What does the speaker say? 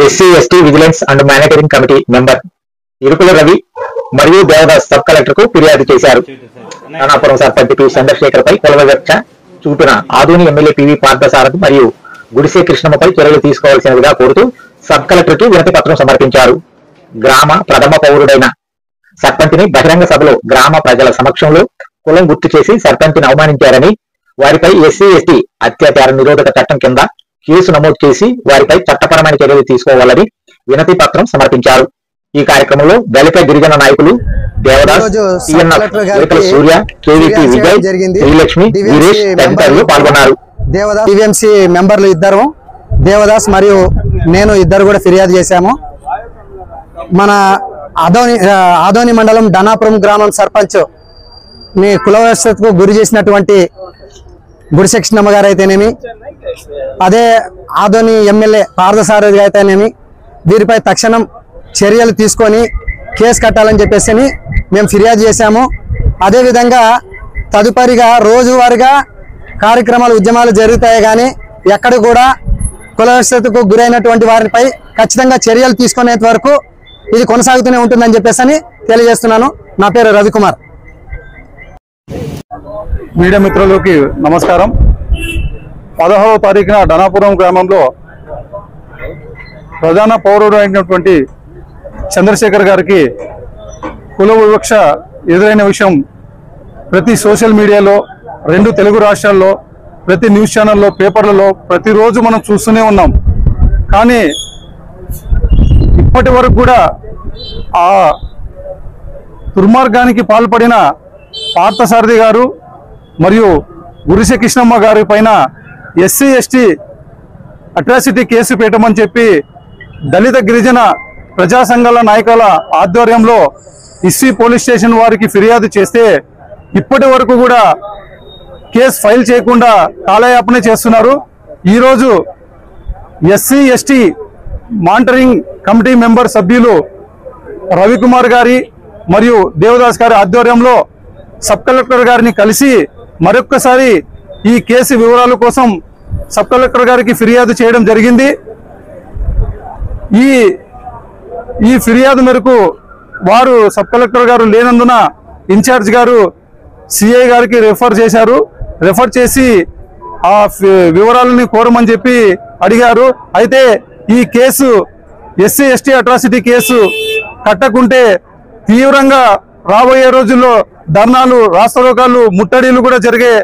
SC ST vigilance and monitoring committee member Irukula Ravi మరియు Devadas sub collector కు ఫిర్యాదు చేశారు. అనాపురం సర్పంచ్ పి చంద్రశేఖర్ పై కుల వివక్ష చూపిన ఆదోని ఎమ్మెల్యే పివి పార్థసారథి మరియు గుడిసె కృష్ణమ్మపై చర్యలు తీసుకోవాల్సినదిగా కోరుతూ సబ్ కలెక్టర్ కి వినతి పత్రం సమర్పించారు. గ్రామ ప్రథమ పౌరుడైన సర్పంచ్ని బహిరంగ సభలో గ్రామ ప్రజల సమక్షంలో కులం గుర్తు చేసి సర్పంచ్ని అవమానించారని, వారిపై ఎస్సీ ఎస్టీ అత్యాచార నిరోధక చట్టం కింద కేసు నమోదు చేసి వారిపై చట్టపరమైన చర్యలు తీసుకోవాలని వినతి పత్రం సమర్పించారు. ఈ కార్యక్రమంలో దళిత గిరిజన నాయకులు దేవదాస్, సూర్య, కేవీపీ విజయ్, శ్రీలక్ష్మి, వీరేష్ తదితరులు పాల్గొన్నారు. దేవదాస్ టీవీఎంసీ మెంబర్లు ఇద్దరు, దేవదాస్ మరియు నేను ఇద్దరు కూడా ఫిర్యాదు చేశాము. మన ఆదోని మండలం డనాపురం గ్రామం సర్పంచ్ ని కుల వ్యవస్థకు గురి చేసినటువంటి గుడిసె కృష్ణమ్మ గారు అయితేనేమి, అదే ఆదోని ఎమ్మెల్యే పార్థసారథి అయితేనేమి, వీరిపై తక్షణం చర్యలు తీసుకొని కేసు కట్టాలని చెప్పేసి మేము ఫిర్యాదు చేశాము. అదేవిధంగా తదుపరిగా రోజువారీగా కార్యక్రమాలు ఉద్యమాలు జరుగుతాయి, కానీ ఎక్కడ కూడా కుల వ్యవస్థకు గురైనటువంటి వారిపై ఖచ్చితంగా చర్యలు తీసుకునేంత వరకు ఇది కొనసాగుతూనే ఉంటుందని చెప్పేసి తెలియజేస్తున్నాను. నా పేరు రవికుమార్. మీడియా మిత్రులకి నమస్కారం. 16వ తారీఖున డనాపురం గ్రామంలో ప్రధాన పౌరుడు అయినటువంటి చంద్రశేఖర్ గారికి కుల వివక్ష ఎదురైన విషయం ప్రతి సోషల్ మీడియాలో, 2 తెలుగు రాష్ట్రాల్లో, ప్రతి న్యూస్ ఛానల్లో, పేపర్లలో ప్రతిరోజు మనం చూస్తూనే ఉన్నాం. కానీ ఇప్పటి వరకు కూడా ఆ దుర్మార్గానికి పాల్పడిన పార్థసారథి గారు మరియు గుడిసె కృష్ణమ్మ గారి పైన ఎస్సీ ఎస్టీ అట్రాసిటీ కేసు పెట్టమని చెప్పి దళిత గిరిజన ప్రజా సంఘాల నాయకుల ఆధ్వర్యంలో ఇస్సీ పోలీస్ స్టేషన్ వారికి ఫిర్యాదు చేస్తే ఇప్పటి వరకు కూడా కేసు ఫైల్ చేయకుండా కాలయాపన చేస్తున్నారు. ఈరోజు SC ST monitoring committee member సభ్యులు రవికుమార్ గారి మరియు దేవదాస్ గారి ఆధ్వర్యంలో సబ్ కలెక్టర్ గారిని కలిసి మరొక్కసారి ఈ కేసు వివరాల కోసం సబ్ కలెక్టర్ గారికి ఫిర్యాదు చేయడం జరిగింది. ఈ ఫిర్యాదు మేరకు వారు సబ్ కలెక్టర్ గారు లేనందున ఇన్ఛార్జ్ గారు సిఐ గారికి రెఫర్ చేసి ఆ వివరాలని కోరమని చెప్పి అడిగారు. అయితే ఈ case SC ST atrocity case కట్టకుంటే తీవ్రంగా రాబోయే రోజుల్లో ధర్నాలు, రాస్తారోకాలు, ముట్టడిలు కూడా జరిగే